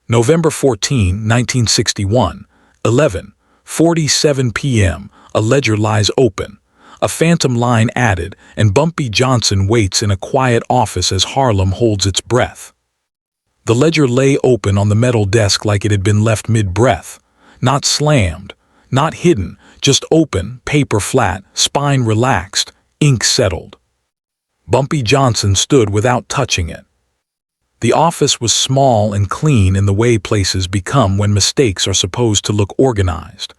November 14, 1961, 11:47 p.m. A ledger lies open. A phantom line added, and Bumpy Johnson waits in a quiet office as Harlem holds its breath. The ledger lay open on the metal desk like it had been left mid-breath. Not slammed, not hidden, just open, paper flat, spine relaxed, ink settled. Bumpy Johnson stood without touching it. The office was small and clean in the way places become when mistakes are supposed to look organized.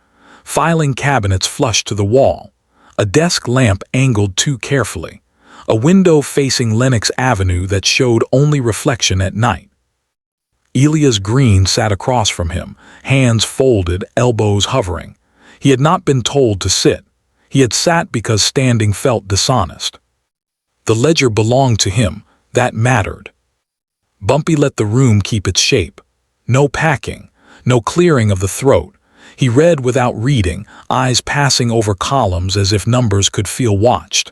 Filing cabinets flush to the wall. A desk lamp angled too carefully. A window facing Lenox Avenue that showed only reflection at night. Elias Green sat across from him, hands folded, elbows hovering. He had not been told to sit. He had sat because standing felt dishonest. The ledger belonged to him. That mattered. Bumpy let the room keep its shape. No packing, no clearing of the throat. He read without reading, eyes passing over columns as if numbers could feel watched.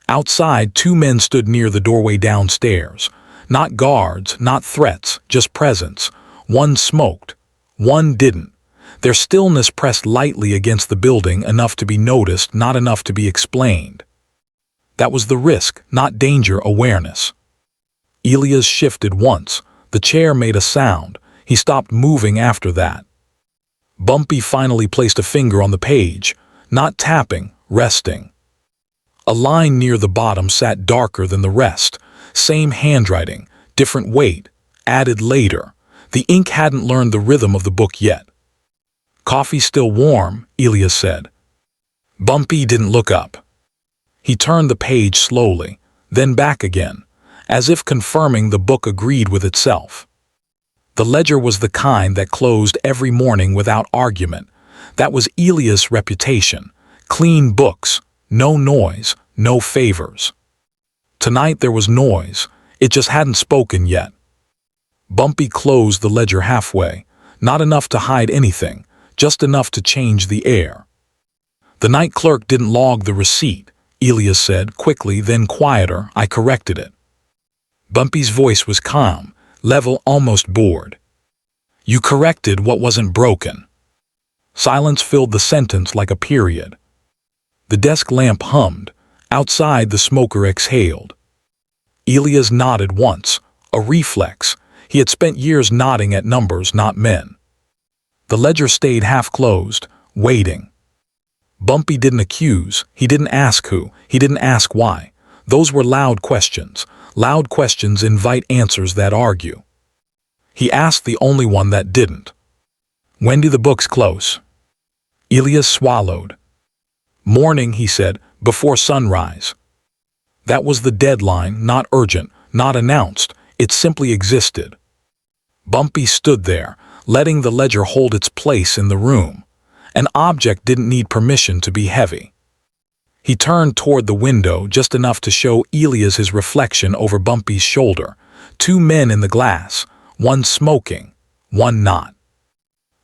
Outside, two men stood near the doorway downstairs. Not guards, not threats, just presence. One smoked, one didn't. Their stillness pressed lightly against the building, enough to be noticed, not enough to be explained. That was the risk, not danger, awareness. Elias shifted once. The chair made a sound. He stopped moving after that. Bumpy finally placed a finger on the page, not tapping, resting. A line near the bottom sat darker than the rest. Same handwriting, different weight, added later. The ink hadn't learned the rhythm of the book yet. "Coffee still warm," Elias said. Bumpy didn't look up. He turned the page slowly, then back again, as if confirming the book agreed with itself. The ledger was the kind that closed every morning without argument. That was Elias' reputation. Clean books, no noise, no favors. Tonight there was noise. It just hadn't spoken yet. Bumpy closed the ledger halfway, not enough to hide anything, just enough to change the air. "The night clerk didn't log the receipt," Elias said, quickly, then quieter. "I corrected it." Bumpy's voice was calm, level, almost bored. "You corrected what wasn't broken." Silence filled the sentence like a period. The desk lamp hummed. Outside, the smoker exhaled. Elias nodded once, a reflex. He had spent years nodding at numbers, not men. The ledger stayed half-closed, waiting. Bumpy didn't accuse. He didn't ask who. He didn't ask why. Those were loud questions. Loud questions invite answers that argue. He asked the only one that didn't. "When do the books close?" Elias swallowed. "Morning," he said, "before sunrise." That was the deadline, not urgent, not announced. It simply existed. Bumpy stood there, letting the ledger hold its place in the room. An object didn't need permission to be heavy. He turned toward the window just enough to show Elias his reflection over Bumpy's shoulder. Two men in the glass, one smoking, one not.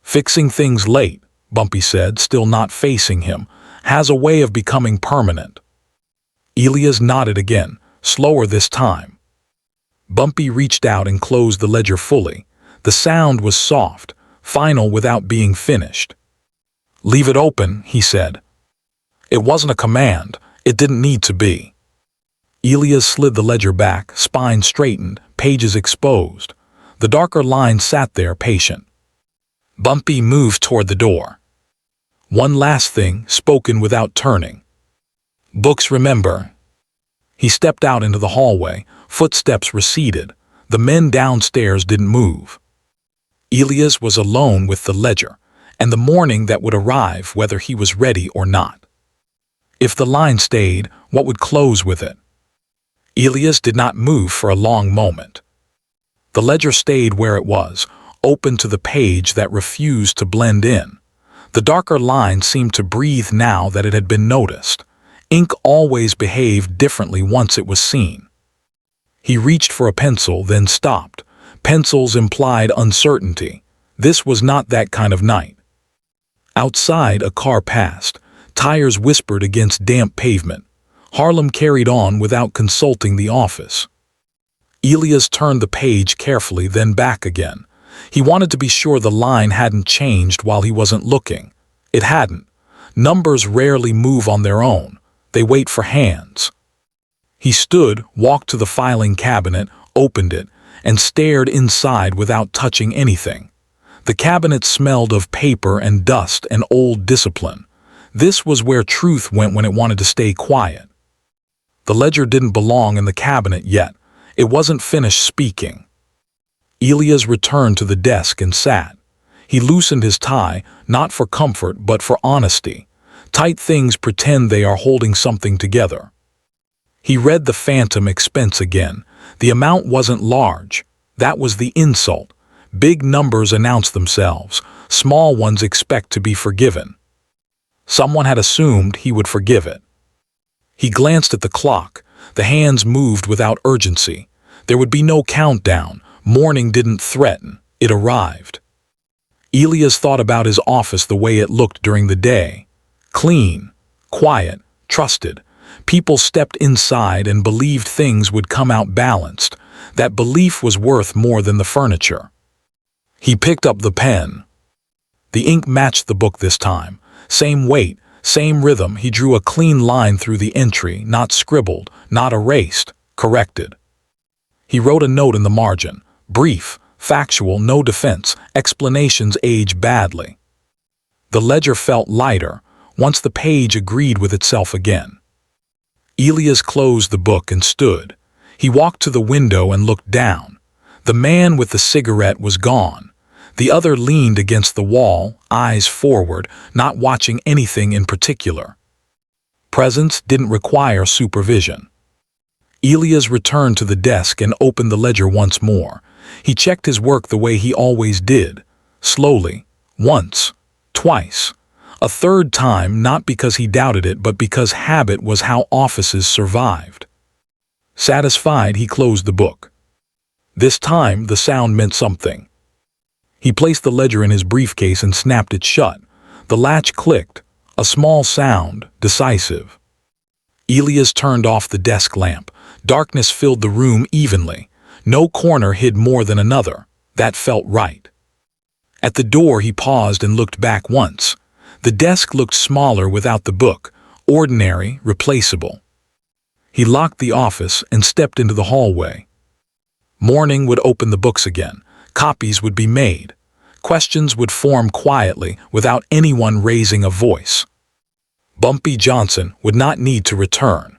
"Fixing things late," Bumpy said, still not facing him, "has a way of becoming permanent." Elias nodded again, slower this time. Bumpy reached out and closed the ledger fully. The sound was soft, final without being finished. "Leave it open," he said. It wasn't a command. It didn't need to be. Elias slid the ledger back, spine straightened, pages exposed. The darker line sat there, patient. Bumpy moved toward the door. "One last thing," spoken without turning. "Books remember." He stepped out into the hallway. Footsteps receded. The men downstairs didn't move. Elias was alone with the ledger, and the morning that would arrive whether he was ready or not. If the line stayed, what would close with it? Elias did not move for a long moment. The ledger stayed where it was, open to the page that refused to blend in. The darker line seemed to breathe now that it had been noticed. Ink always behaved differently once it was seen. He reached for a pencil, then stopped. Pencils implied uncertainty. This was not that kind of night. Outside, a car passed. Tires whispered against damp pavement. Harlem carried on without consulting the office. Elias turned the page carefully, then back again. He wanted to be sure the line hadn't changed while he wasn't looking. It hadn't. Numbers rarely move on their own. They wait for hands. He stood, walked to the filing cabinet, opened it, and stared inside without touching anything. The cabinet smelled of paper and dust and old discipline. This was where truth went when it wanted to stay quiet. The ledger didn't belong in the cabinet yet. It wasn't finished speaking. Elias returned to the desk and sat. He loosened his tie, not for comfort but for honesty. Tight things pretend they are holding something together. He read the phantom expense again. The amount wasn't large. That was the insult. Big numbers announce themselves. Small ones expect to be forgiven. Someone had assumed he would forgive it. He glanced at the clock. The hands moved without urgency. There would be no countdown. Morning didn't threaten. It arrived. Elias thought about his office the way it looked during the day. Clean, quiet, trusted. People stepped inside and believed things would come out balanced. That belief was worth more than the furniture. He picked up the pen. The ink matched the book this time. Same weight, same rhythm. He drew a clean line through the entry, not scribbled, not erased, corrected. He wrote a note in the margin. Brief, factual, no defense. Explanations age badly. The ledger felt lighter once the page agreed with itself again. Elias closed the book and stood. He walked to the window and looked down. The man with the cigarette was gone. The other leaned against the wall, eyes forward, not watching anything in particular. Presence didn't require supervision. Elias returned to the desk and opened the ledger once more. He checked his work the way he always did. Slowly. Once. Twice. A third time, not because he doubted it, but because habit was how offices survived. Satisfied, he closed the book. This time, the sound meant something. He placed the ledger in his briefcase and snapped it shut. The latch clicked, a small sound, decisive. Elias turned off the desk lamp. Darkness filled the room evenly. No corner hid more than another. That felt right. At the door, he paused and looked back once. The desk looked smaller without the book, ordinary, replaceable. He locked the office and stepped into the hallway. Morning would open the books again. Copies would be made. Questions would form quietly without anyone raising a voice. Bumpy Johnson would not need to return.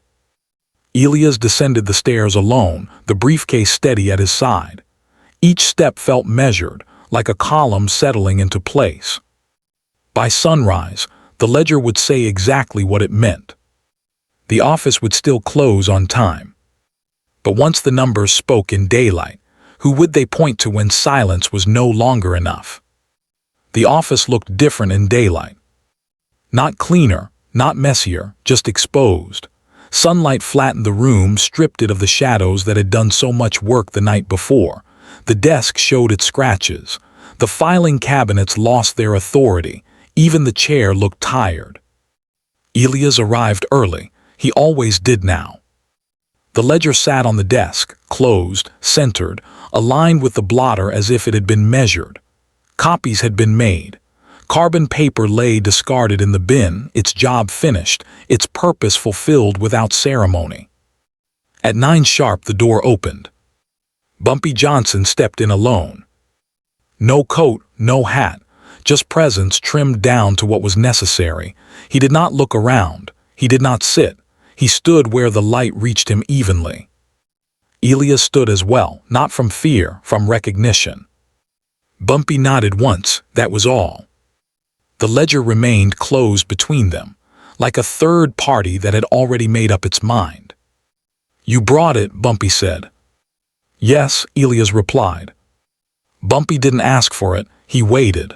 Elias descended the stairs alone, the briefcase steady at his side. Each step felt measured, like a column settling into place. By sunrise, the ledger would say exactly what it meant. The office would still close on time. But once the numbers spoke in daylight, who would they point to when silence was no longer enough? The office looked different in daylight. Not cleaner, not messier, just exposed. Sunlight flattened the room, stripped it of the shadows that had done so much work the night before. The desk showed its scratches. The filing cabinets lost their authority. Even the chair looked tired. Elias arrived early. He always did now. The ledger sat on the desk, closed, centered, aligned with the blotter as if it had been measured. Copies had been made. Carbon paper lay discarded in the bin, its job finished, its purpose fulfilled without ceremony. At 9 sharp, the door opened. Bumpy Johnson stepped in alone. No coat, no hat, just presence trimmed down to what was necessary. He did not look around. He did not sit. He stood where the light reached him evenly. Elias stood as well, not from fear, from recognition. Bumpy nodded once, that was all. The ledger remained closed between them, like a third party that had already made up its mind. "You brought it," Bumpy said. "Yes," Elias replied. Bumpy didn't ask for it, he waited.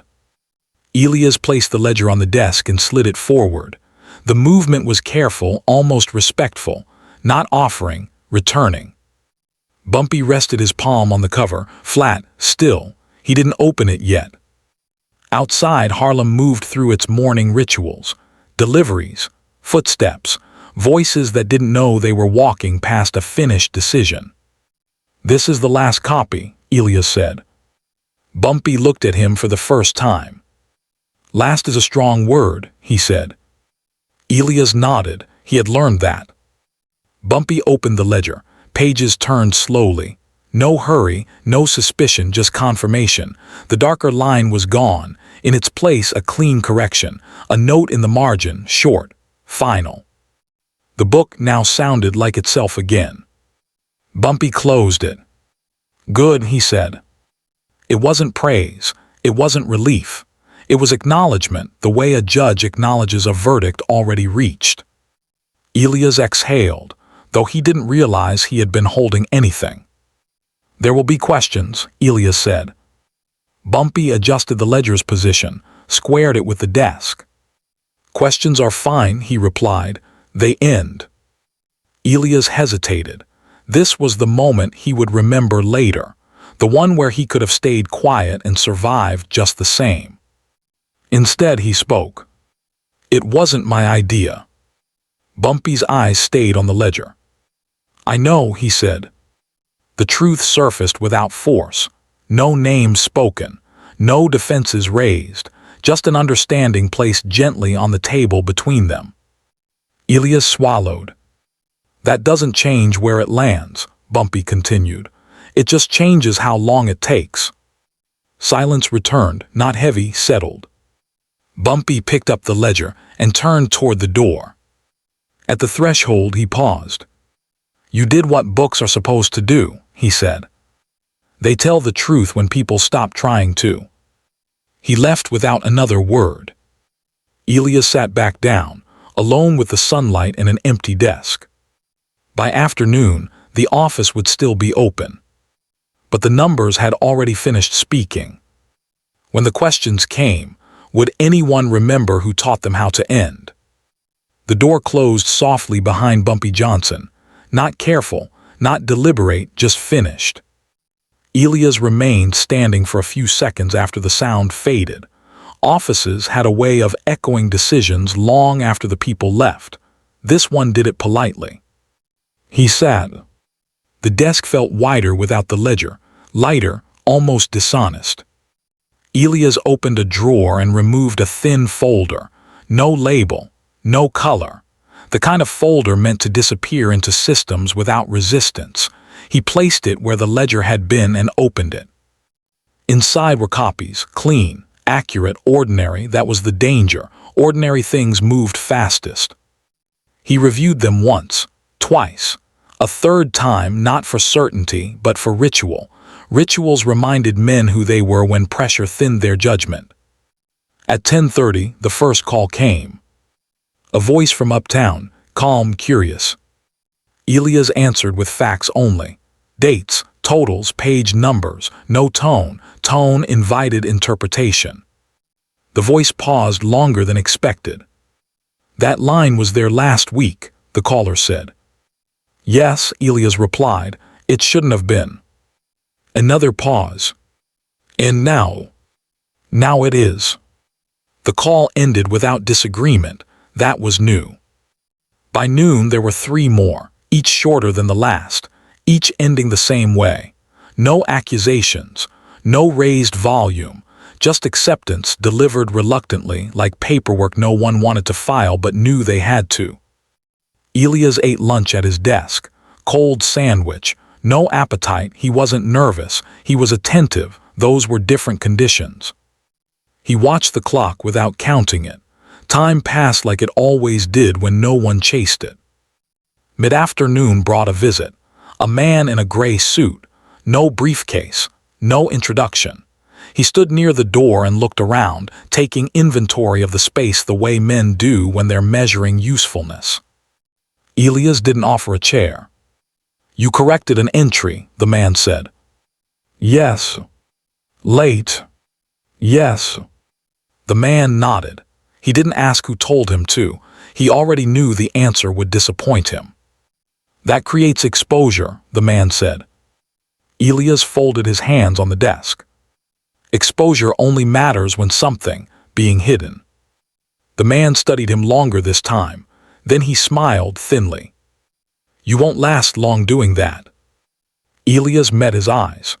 Elias placed the ledger on the desk and slid it forward. The movement was careful, almost respectful, not offering, returning. Bumpy rested his palm on the cover, flat, still. He didn't open it yet. Outside, Harlem moved through its morning rituals. Deliveries, footsteps, voices that didn't know they were walking past a finished decision. "This is the last copy," Elias said. Bumpy looked at him for the first time. "Last is a strong word," he said. Elias nodded. He had learned that. Bumpy opened the ledger. Pages turned slowly. No hurry, no suspicion, just confirmation. The darker line was gone. In its place, a clean correction. A note in the margin, short, final. The book now sounded like itself again. Bumpy closed it. "Good," he said. It wasn't praise. It wasn't relief. It was acknowledgement, the way a judge acknowledges a verdict already reached. Elias exhaled, though he didn't realize he had been holding anything. "There will be questions," Elias said. Bumpy adjusted the ledger's position, squared it with the desk. "Questions are fine," he replied. "They end." Elias hesitated. This was the moment he would remember later, the one where he could have stayed quiet and survived just the same. Instead, he spoke. "It wasn't my idea." Bumpy's eyes stayed on the ledger. "I know," he said. The truth surfaced without force. No names spoken, no defenses raised, just an understanding placed gently on the table between them. Elias swallowed. "That doesn't change where it lands," Bumpy continued. "It just changes how long it takes." Silence returned, not heavy, settled. Bumpy picked up the ledger and turned toward the door. At the threshold, he paused. "You did what books are supposed to do," he said. "They tell the truth when people stop trying to." He left without another word. Elias sat back down, alone with the sunlight and an empty desk. By afternoon, the office would still be open. But the numbers had already finished speaking. When the questions came, would anyone remember who taught them how to end? The door closed softly behind Bumpy Johnson. Not careful, not deliberate, just finished. Elias remained standing for a few seconds after the sound faded. Offices had a way of echoing decisions long after the people left. This one did it politely. He sat. The desk felt wider without the ledger, lighter, almost dishonest. Elias opened a drawer and removed a thin folder. No label, no color. The kind of folder meant to disappear into systems without resistance. He placed it where the ledger had been and opened it. Inside were copies, clean, accurate, ordinary. That was the danger. Ordinary things moved fastest. He reviewed them once, twice. A third time, not for certainty, but for ritual. Rituals reminded men who they were when pressure thinned their judgment. At 10:30, the first call came. A voice from uptown, calm, curious. Elias answered with facts only. Dates, totals, page numbers, no tone. Tone invited interpretation. The voice paused longer than expected. "That line was there last week," the caller said. "Yes," Elias replied. "It shouldn't have been." Another pause. "And now?" "Now it is." The call ended without disagreement. That was new. By noon there were 3 more, each shorter than the last, each ending the same way. No accusations, no raised volume, just acceptance delivered reluctantly, like paperwork no one wanted to file but knew they had to. Elias ate lunch at his desk. Cold sandwich. No appetite. He wasn't nervous. He was attentive. Those were different conditions. He watched the clock without counting it. Time passed like it always did when no one chased it. Mid-afternoon brought a visit. A man in a gray suit. No briefcase. No introduction. He stood near the door and looked around, taking inventory of the space the way men do when they're measuring usefulness. Elias didn't offer a chair. "You corrected an entry," the man said. "Yes." "Late." "Yes." The man nodded. He didn't ask who told him to. He already knew the answer would disappoint him. "That creates exposure," the man said. Elias folded his hands on the desk. Exposure only matters when something, being hidden. The man studied him longer this time. Then he smiled thinly. "You won't last long doing that." Elias met his eyes.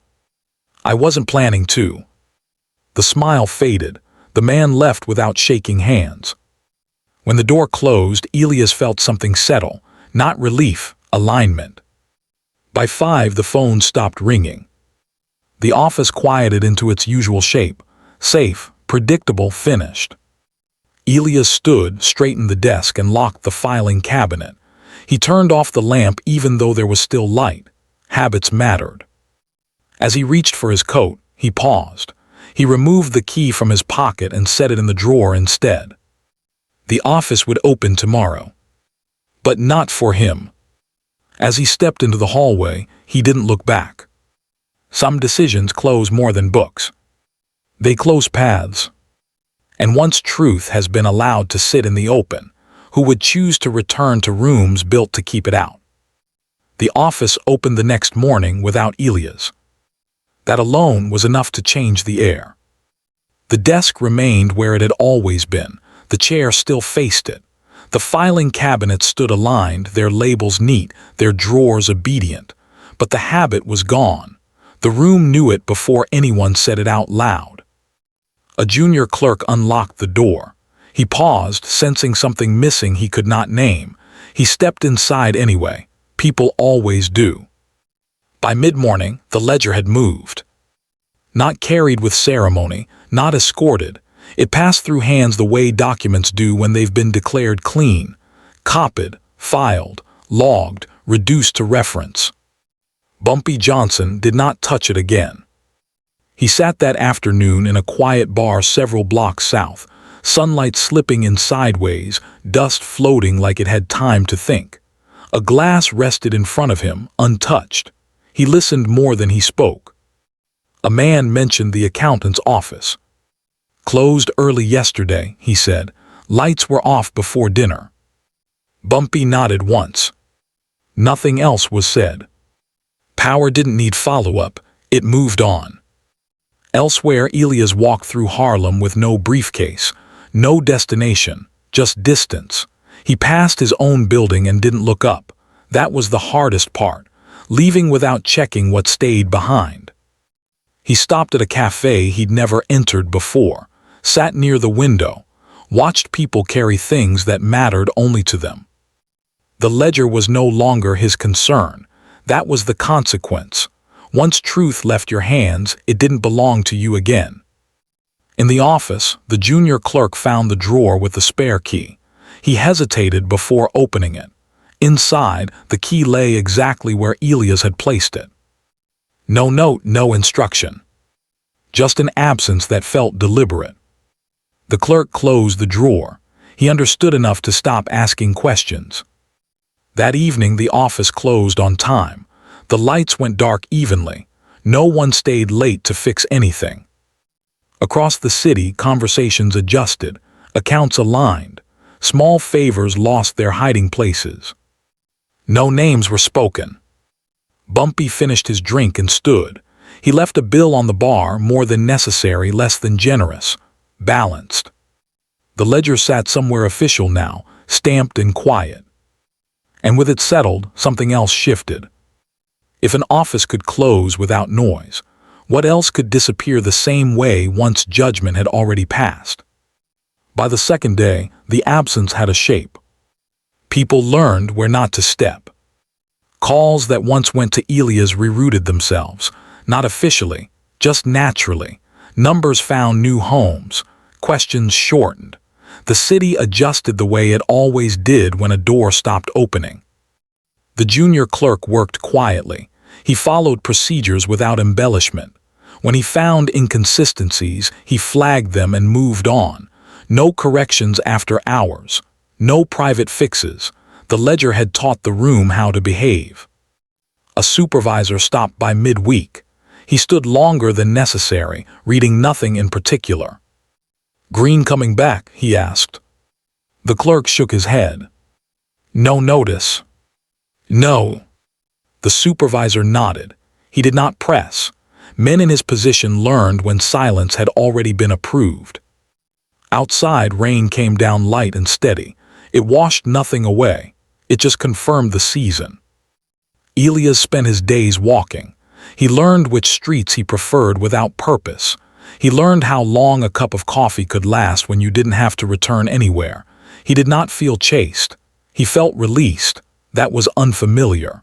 "I wasn't planning to." The smile faded. The man left without shaking hands. When the door closed, Elias felt something settle. Not relief, alignment. By 5, the phone stopped ringing. The office quieted into its usual shape. Safe, predictable, finished. Elias stood, straightened the desk, and locked the filing cabinet. He turned off the lamp even though there was still light. Habits mattered. As he reached for his coat, he paused. He removed the key from his pocket and set it in the drawer instead. The office would open tomorrow. But not for him. As he stepped into the hallway, he didn't look back. Some decisions close more than books. They close paths. And once truth has been allowed to sit in the open, who would choose to return to rooms built to keep it out? The office opened the next morning without Elias. That alone was enough to change the air. The desk remained where it had always been. The chair still faced it. The filing cabinets stood aligned, their labels neat, their drawers obedient. But the habit was gone. The room knew it before anyone said it out loud. A junior clerk unlocked the door. He paused, sensing something missing he could not name. He stepped inside anyway. People always do. By mid-morning, the ledger had moved. Not carried with ceremony, not escorted. It passed through hands the way documents do when they've been declared clean, copied, filed, logged, reduced to reference. Bumpy Johnson did not touch it again. He sat that afternoon in a quiet bar several blocks south, sunlight slipping in sideways, dust floating like it had time to think. A glass rested in front of him, untouched. He listened more than he spoke. A man mentioned the accountant's office. Closed early yesterday, he said. Lights were off before dinner. Bumpy nodded once. Nothing else was said. Power didn't need follow-up. It moved on. Elsewhere, Elias walked through Harlem with no briefcase, no destination, just distance. He passed his own building and didn't look up. That was the hardest part, leaving without checking what stayed behind. He stopped at a cafe he'd never entered before, sat near the window, watched people carry things that mattered only to them. The ledger was no longer his concern. That was the consequence. Once truth left your hands, it didn't belong to you again. In the office, the junior clerk found the drawer with the spare key. He hesitated before opening it. Inside, the key lay exactly where Elias had placed it. No note, no instruction. Just an absence that felt deliberate. The clerk closed the drawer. He understood enough to stop asking questions. That evening, the office closed on time. The lights went dark evenly. No one stayed late to fix anything. Across the city, conversations adjusted, accounts aligned. Small favors lost their hiding places. No names were spoken. Bumpy finished his drink and stood. He left a bill on the bar, more than necessary, less than generous, balanced. The ledger sat somewhere official now, stamped and quiet. And with it settled, something else shifted. If an office could close without noise, what else could disappear the same way once judgment had already passed? By the second day, the absence had a shape. People learned where not to step. Calls that once went to Elias rerouted themselves, not officially, just naturally. Numbers found new homes, questions shortened. The city adjusted the way it always did when a door stopped opening. The junior clerk worked quietly. He followed procedures without embellishment. When he found inconsistencies, he flagged them and moved on. No corrections after hours. No private fixes. The ledger had taught the room how to behave. A supervisor stopped by midweek. He stood longer than necessary, reading nothing in particular. "Green coming back?" he asked. The clerk shook his head. "No notice." "No." The supervisor nodded. He did not press. Men in his position learned when silence had already been approved. Outside, rain came down light and steady. It washed nothing away. It just confirmed the season. Elias spent his days walking. He learned which streets he preferred without purpose. He learned how long a cup of coffee could last when you didn't have to return anywhere. He did not feel chased. He felt released. That was unfamiliar.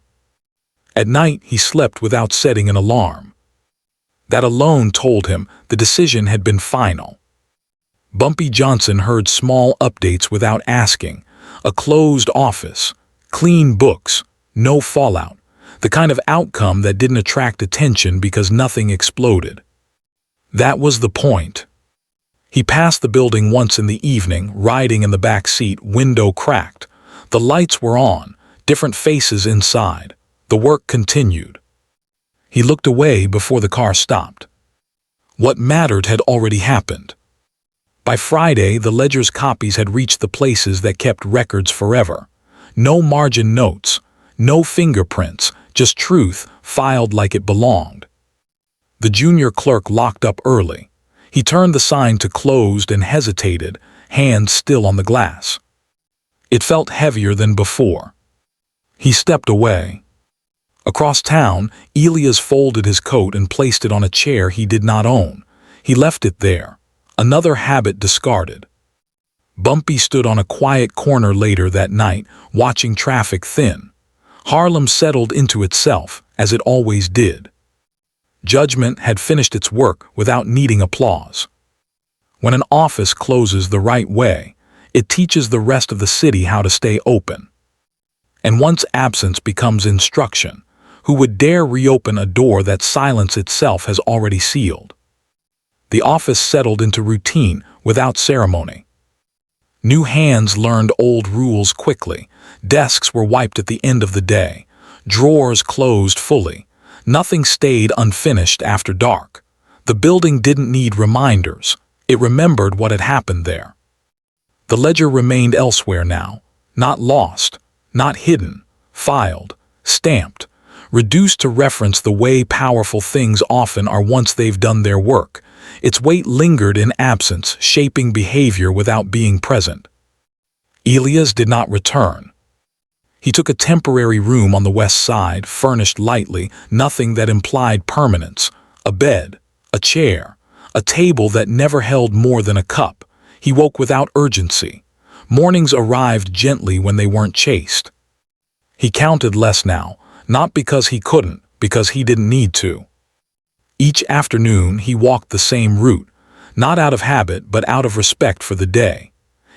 At night, he slept without setting an alarm. That alone told him the decision had been final. Bumpy Johnson heard small updates without asking. A closed office, clean books, no fallout. The kind of outcome that didn't attract attention because nothing exploded. That was the point. He passed the building once in the evening, riding in the back seat, window cracked. The lights were on, different faces inside. The work continued. He looked away before the car stopped. What mattered had already happened. By Friday, the ledger's copies had reached the places that kept records forever. No margin notes, no fingerprints, just truth filed like it belonged. The junior clerk locked up early. He turned the sign to closed and hesitated, hands still on the glass. It felt heavier than before. He stepped away. Across town, Elias folded his coat and placed it on a chair he did not own. He left it there, another habit discarded. Bumpy stood on a quiet corner later that night, watching traffic thin. Harlem settled into itself, as it always did. Judgment had finished its work without needing applause. When an office closes the right way, it teaches the rest of the city how to stay open. And once absence becomes instruction, who would dare reopen a door that silence itself has already sealed? The office settled into routine without ceremony. New hands learned old rules quickly. Desks were wiped at the end of the day. Drawers closed fully. Nothing stayed unfinished after dark. The building didn't need reminders. It remembered what had happened there. The ledger remained elsewhere now, not lost, not hidden, filed, stamped, reduced to reference the way powerful things often are once they've done their work. Its weight lingered in absence, shaping behavior without being present. Elias did not return. He took a temporary room on the west side, furnished lightly, nothing that implied permanence. A bed, a chair, a table that never held more than a cup. He woke without urgency. Mornings arrived gently when they weren't chased. He counted less now, not because he couldn't, because he didn't need to. Each afternoon he walked the same route, not out of habit but out of respect for the day.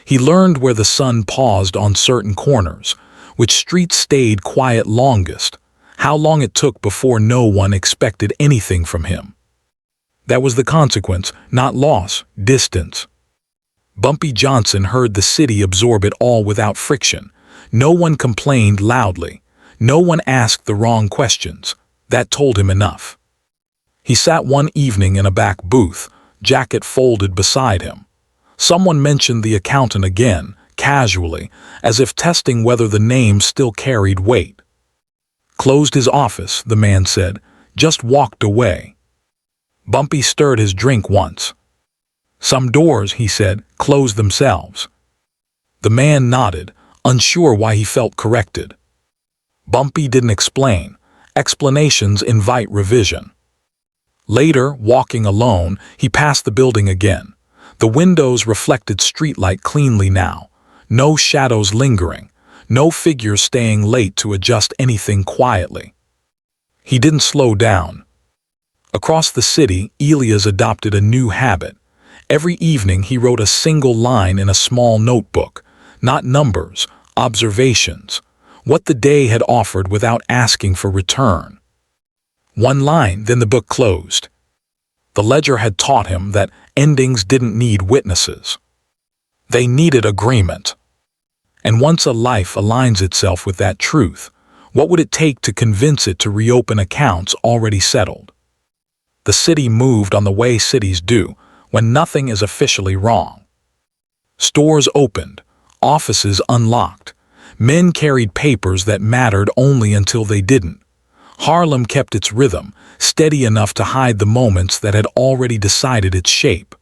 He learned where the sun paused on certain corners, which streets stayed quiet longest, how long it took before no one expected anything from him. That was the consequence, not loss, distance. Bumpy Johnson heard the city absorb it all without friction. No one complained loudly. No one asked the wrong questions. That told him enough. He sat one evening in a back booth, jacket folded beside him. Someone mentioned the accountant again, casually, as if testing whether the name still carried weight. Closed his office, the man said, just walked away. Bumpy stirred his drink once. Some doors, he said, close themselves. The man nodded, unsure why he felt corrected. Bumpy didn't explain. Explanations invite revision. Later, walking alone, he passed the building again. The windows reflected streetlight cleanly now. No shadows lingering. No figures staying late to adjust anything quietly. He didn't slow down. Across the city, Elias adopted a new habit. Every evening he wrote a single line in a small notebook. Not numbers, observations. What the day had offered without asking for return. One line, then the book closed. The ledger had taught him that endings didn't need witnesses. They needed agreement. And once a life aligns itself with that truth, what would it take to convince it to reopen accounts already settled? The city moved on the way cities do, when nothing is officially wrong. Stores opened, offices unlocked. Men carried papers that mattered only until they didn't. Harlem kept its rhythm, steady enough to hide the moments that had already decided its shape.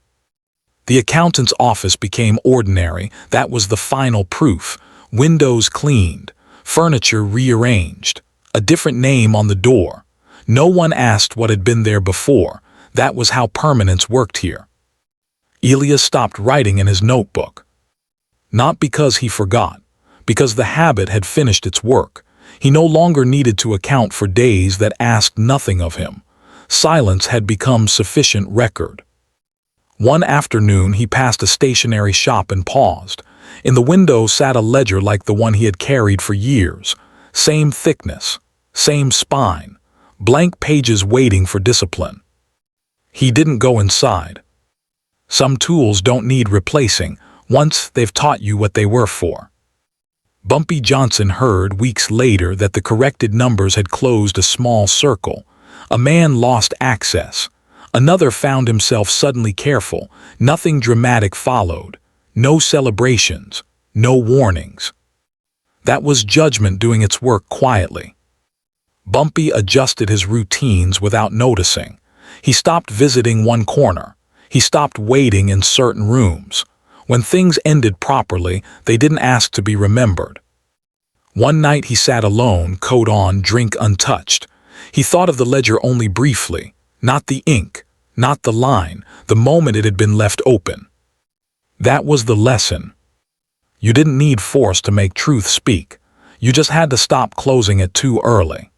The accountant's office became ordinary. That was the final proof. Windows cleaned, furniture rearranged, a different name on the door. No one asked what had been there before. That was how permanence worked here. Elias stopped writing in his notebook. Not because he forgot, because the habit had finished its work. He no longer needed to account for days that asked nothing of him. Silence had become sufficient record. One afternoon he passed a stationery shop and paused. In the window sat a ledger like the one he had carried for years. Same thickness, same spine, blank pages waiting for discipline. He didn't go inside. Some tools don't need replacing once they've taught you what they were for. Bumpy Johnson heard weeks later that the corrected numbers had closed a small circle. A man lost access. Another found himself suddenly careful. Nothing dramatic followed. No celebrations. No warnings. That was judgment doing its work quietly. Bumpy adjusted his routines without noticing. He stopped visiting one corner. He stopped waiting in certain rooms. When things ended properly, they didn't ask to be remembered. One night he sat alone, coat on, drink untouched. He thought of the ledger only briefly, not the ink, not the line, the moment it had been left open. That was the lesson. You didn't need force to make truth speak. You just had to stop closing it too early.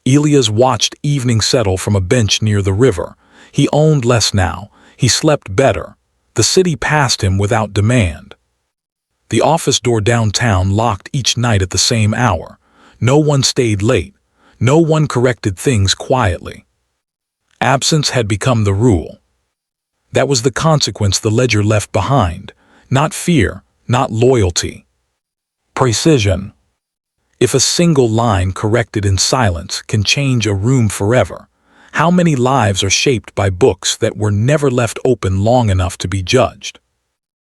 Elias watched evening settle from a bench near the river. He owned less now. He slept better. The city passed him without demand. The office door downtown locked each night at the same hour. No one stayed late. No one corrected things quietly. Absence had become the rule. That was the consequence the ledger left behind. Not fear, not loyalty. Precision. If a single line corrected in silence can change a room forever, how many lives are shaped by books that were never left open long enough to be judged?